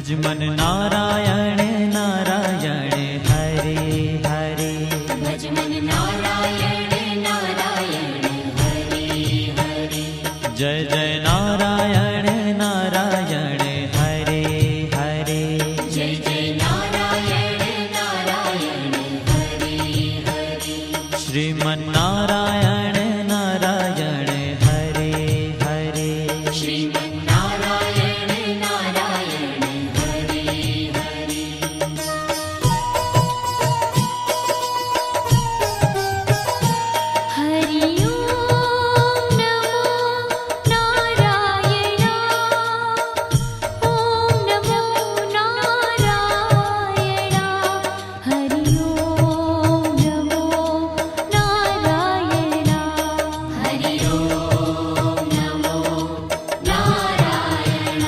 भजमन नारायण नारायण हरे हरे। भजमन नारायण नारायण हरे हरे। जय जय नारायण नारायण हरे हरे। जय जय नारायण नारायण हरे हरे। श्रीमन नारायण नारायण हरे हरे। श्रीमन नारायण नारायण हरे हरे। हरि ओम नमो नारायण। ओम नमो नारायण। हरि ओम नमो नारायण। हरि ओम नमो नारायण।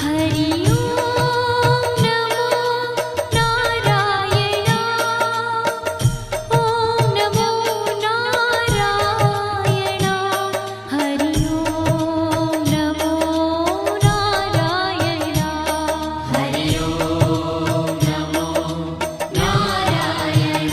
हरि ओम नमो नारायण। ओम नमो नारायण। हरि ओम नमो नारायण। हरि ओम नमो नारायण।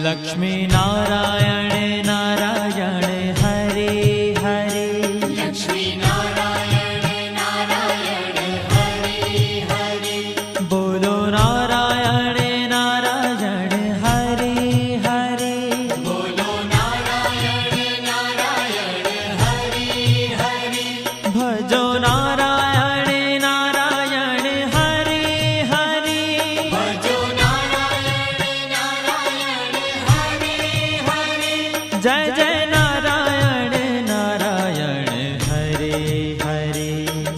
लक्ष्मी नारायण नारायण हरे हरे। लक्ष्मी नारायण नारायण हरे हरे। बोलो नारायण नारायण हरे हरे। बोलो नारायण नारायण हरे हरे। भजो नारायण नारायण हरे हरे। भजो नारायण नारायण हरे हरे। जय जय नारायण नारायण हरे हरे।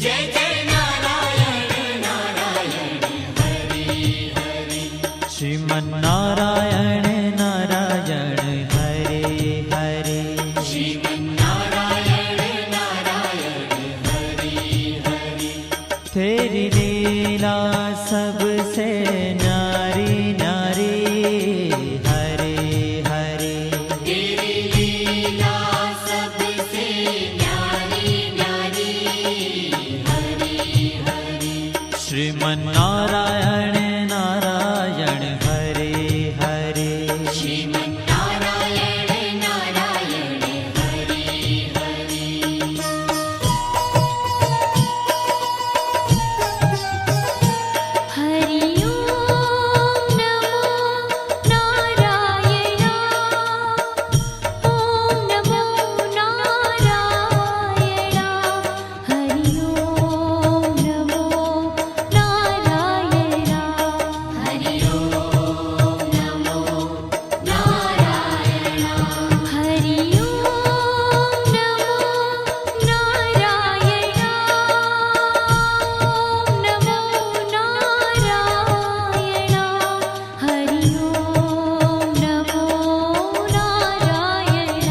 जय जय नारायण नारायण हरे हरे। श्रीमन नारायण नारायण हरे हरे। श्रीमन नारायण नारायण हरे हरे। तेरी लीला सबसे न्यारी न्यारी हरे हरे। तेरी लीला सबसे न्यारी न्यारी हरे हरे। श्रीमन नारायण नारायण हरे हरे। श्रीमन नारायण नारायण हरे हरे। हरि ओम नमो नारायण। ओम नमो नारायण। हरि ओम नमो नारायण। हरि ओम नमो नारायण। हरि ओम नमो नारायण। ओम नमो नारायण। हरि ओम नमो नारायण।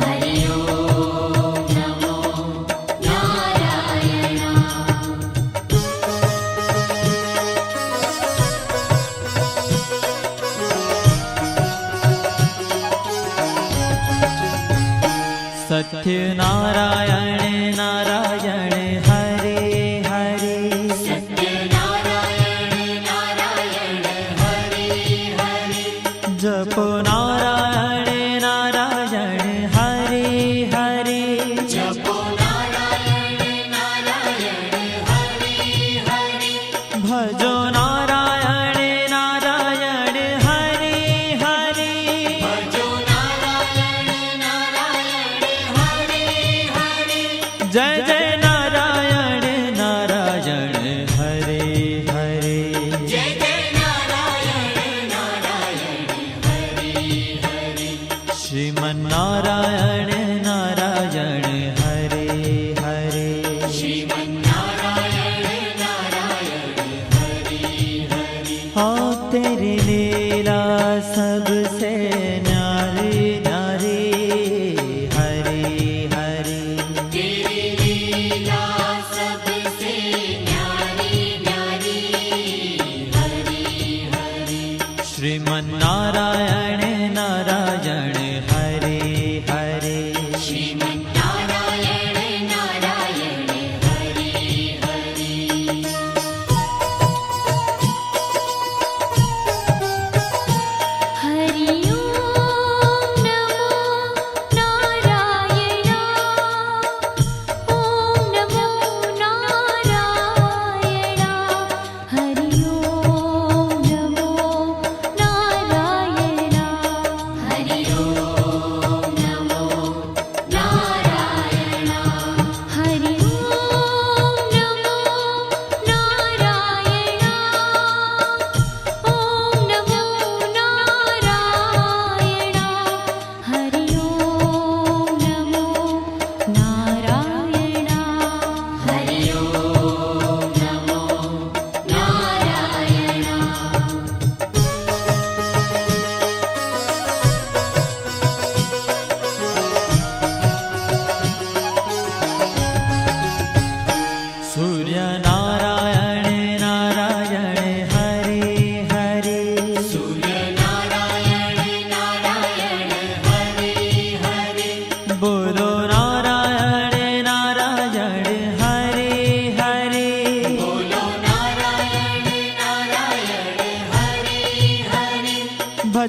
हरि ओम नमो सत्य नारायण नारायण हरे हरे। सत्य नारायण नारायण हरे हरे। जपो नारायण नारायण हरे हरे। जपो नारायण नारायण हरे हरे। भजो नारायण नारायण हरे हरे। भजो नारायण नारायण हरे हरे। जय जय नारायण नारायण हरे हरे। जय जय नारायण नारायण हरे हरे। श्रीमन नारायण नारायण हरे हरे। श्रीमन नारायण नारायण हरे हरे। हाँ तेरी लीला सबसे न्यारी न्यारी हरे हरे। तेरी लीला सबसे न्यारी न्यारी हरे हरे। श्रीमन नारायण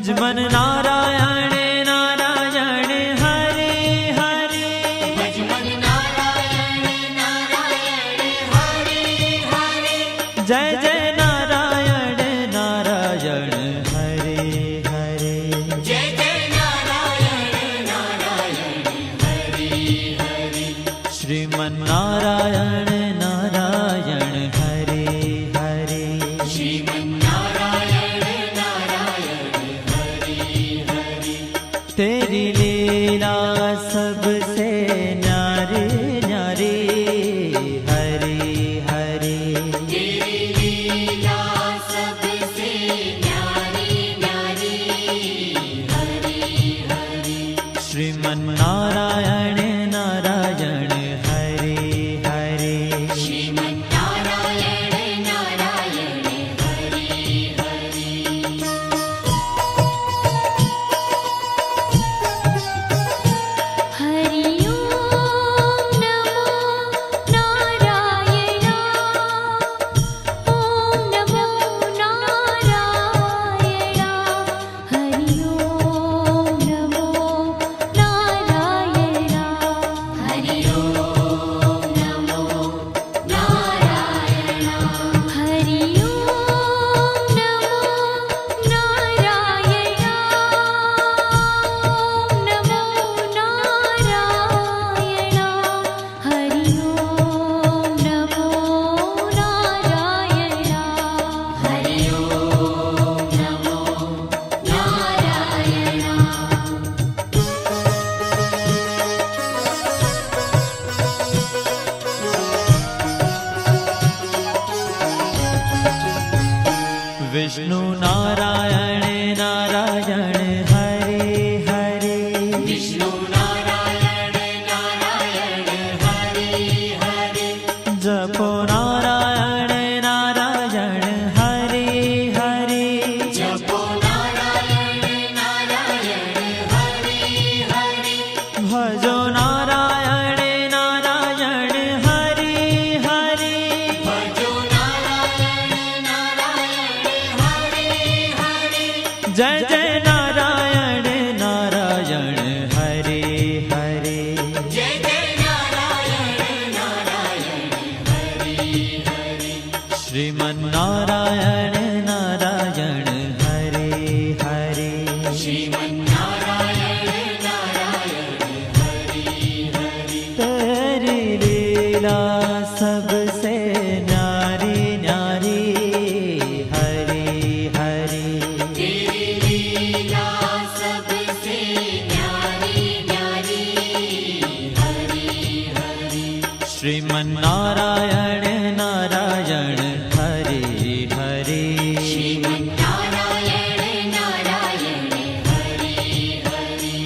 ભજમન નારાયણ નારાયણ હરે હરે ભજમન નારાયણ નારાયણ હરે હરે જય જય નારાયણ નારાયણ હરે હરે જય જય નારાયણ નારાયણ હરે હરે શ્રીમન નારાયણ નારાયણ હરે હરે શ્રીમન નારાયણ નારાયણ હરે હરે तेरी लीला सबसे न्यारी न्यारी हरे हरे तेरी लीला सबसे न्यारी न्यारी हरे हरे श्रीमन नारायण नारायण हरे हरे श्रीमन नारायण नारायण हरे हरे हरि ओम नमो नारायण ओम नमो नारायण हरि ओम नमो नारायण हरि ओम नमो नारायण हरि ओम नमो नारायण ओम नमो नारायण हरि ओम नमो नारायण हरि ओम नमो नारायण विष्णु नारायण नारायण हरे हरे विष्णु नारायण नारायण हरे हरे जपो नारायण नारायण हरे हरे जपो नारायण नारायण हरे हरे भजो नारायण नारायण हरे हरे भजो नारायण नारायण हरे हरे जय जय नारायण नारायण हरे हरे जय जय नारायण नारायण हरे हरे श्रीमन नारायण नारायण हरे हरे श्रीमन नारायण नारायण हरे हरे तेरी लीला सबसे न्यारी न्यारी हरे हरे तेरी लीला सबसे न्यारी न्यारी हरे हरे श्रीमन नारायण नारायण हरे हरे श्रीमन नारायण नारायण हरे हरे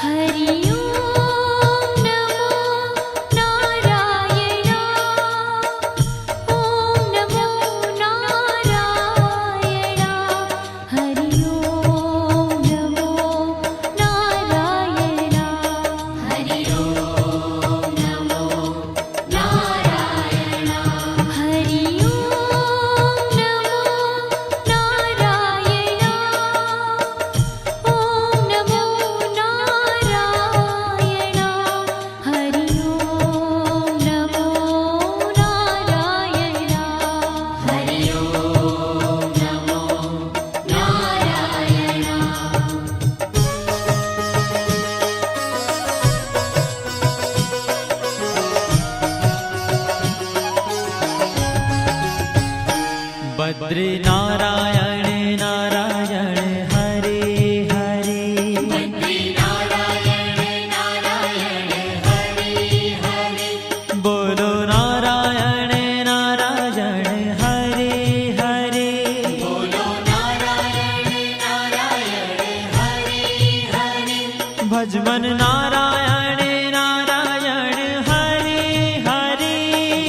हरि ओम नमो नारायण ओम नमो नारायण हरि ओम नमो नारायण हरि ओम नमो नारायण हरि ओम नमो नारायण ओम नमो नारायण हरि ओम नमो नारायण हरि ओम नमो नारायण बद्री नारायण नारायण हरे हरे बद्री नारायण नारायण हरे हरे बोलो नारायण नारायण हरे हरे बोलो नारायण नारायण हरे हरे भजमन नारायण नारायण हरे हरे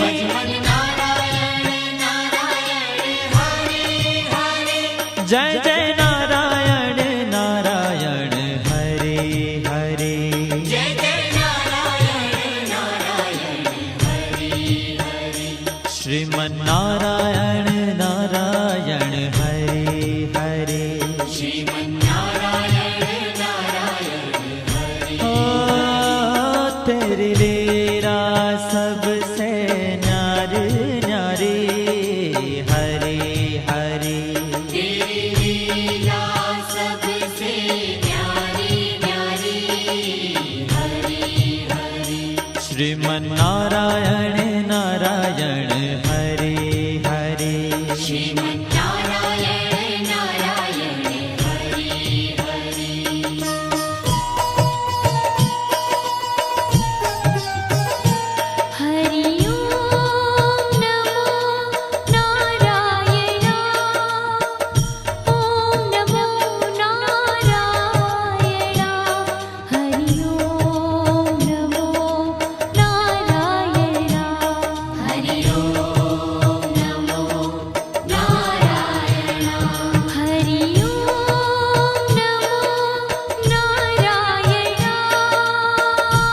भजमन नारायण नारायण हरे श्रीमन्नारायण नारायण हरे हरे। श्रीमन्नारायण नारायण हरे। ओ तेरी लीला सबसे न्यारी न्यारी हरे हरे। तेरी लीला सबसे न्यारी न्यारी हरे हरे। श्रीमन्नारायण नारायण हरे हरे। श्रीमन्नारायण नारायण हरे हरे। हरि ओम नमो नारायण। ओम नमो नारायण। हरि ओम नमो नारायण। हरि ओम नमो नारायण। हरि ओम नमो नारायण।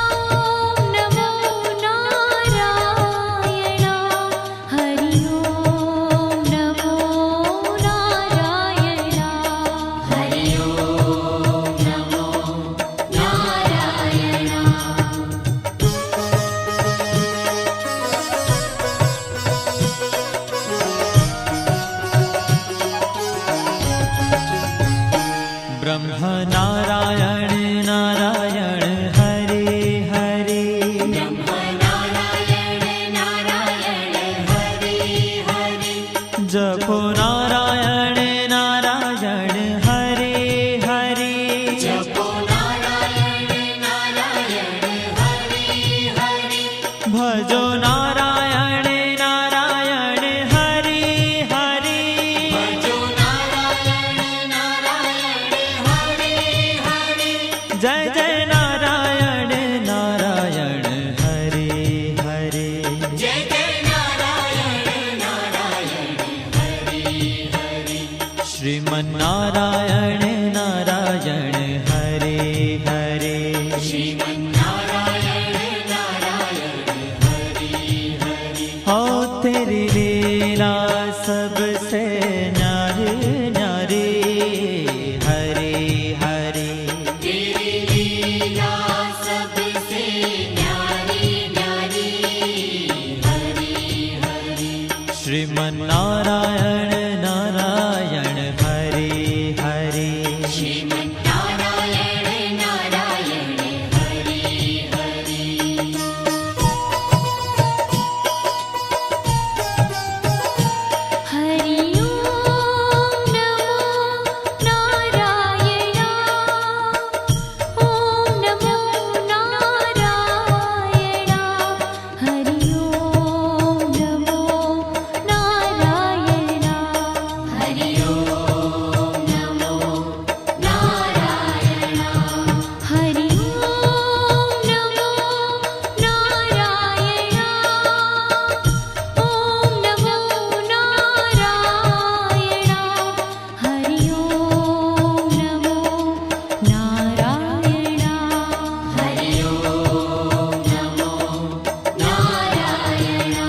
ओम नमो नारायण। हरि ओम नमो नारायण। हरि ओम नमो नारायण। ब्रह्म नारायण नारायण हरे हरे। ब्रह्म नारायण नारायण हरे हरे। जपो नारायण नारायण हरे हरे। जपो नारायण नारायण हरे हरे। भजो नारायण नारायण हरे हरे। भजो नारायण नारायण हरे हरे। जय जय नारायण नारायण हरे हरे। जय जय नारायण नारायण हरे हरे। श्रीमन्नारायण नारायण हरे हरे। श्रीमन्नारायण नारायण हरे हरे। हो तेरी लीला सबसे न्यारी न्यारी हरे हरे। तेरी लीला सबसे न्यारी न्यारी हरे हरे। श्रीमन्नारायण नारायण हरे हरे। श्रीमन्नारायण नारायण हरे हरे। हरि ओम नमो नारायण। ओम नमो नारायण। हरि ओम नमो नारायण। हरि ओम नमो नारायण। हरि ओम नमो नारायण। ओम नमो नारायण। हरि ओम नमो नारायण। हरि ओम नमो नारायण।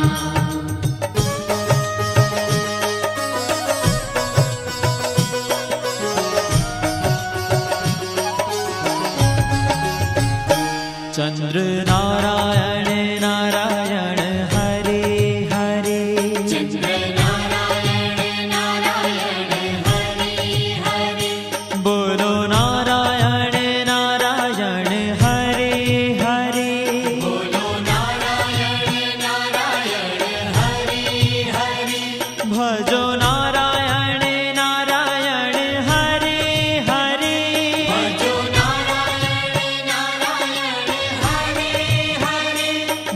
चंद्र नारायण नारायण हरे हरे। चंद्र नारायण नारायण हरे हरे। बोलो नारायण नारायण हरे हरे। बोलो नारायण नारायण हरे हरे। भजो नारायण नारायण हरे हरे। भजो नारायण नारायण हरे हरे।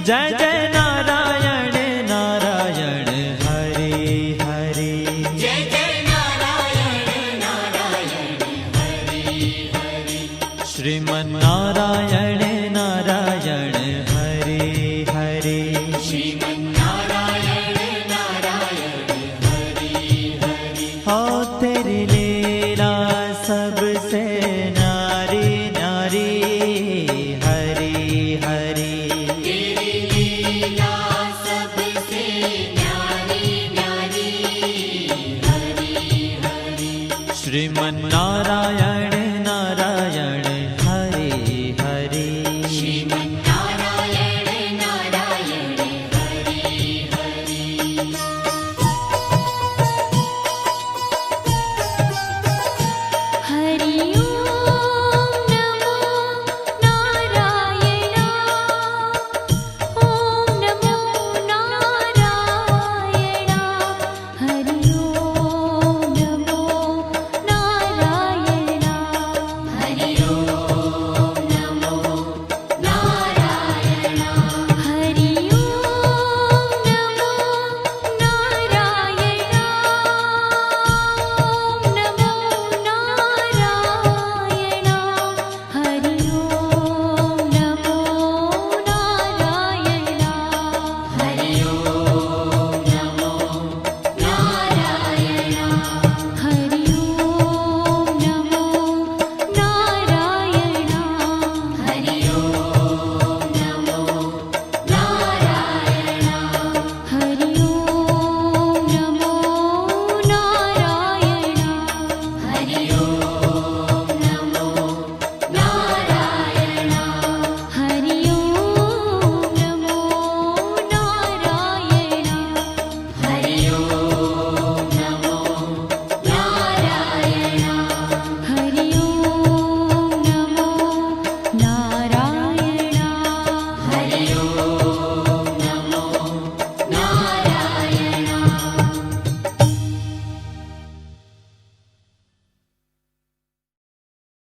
जय जय नारायण नारायण हरे हरे। जय जय नारायण नारायण हरे हरे। श्रीमन्नारायण नारायण हरे हरे। श्रीमन्नारायण नारायण हरे हरे। हो तेरी लीला सबसे न्यारी न्यारी हरे हरे। तेरी लीला શ્રીમન્નારાયણ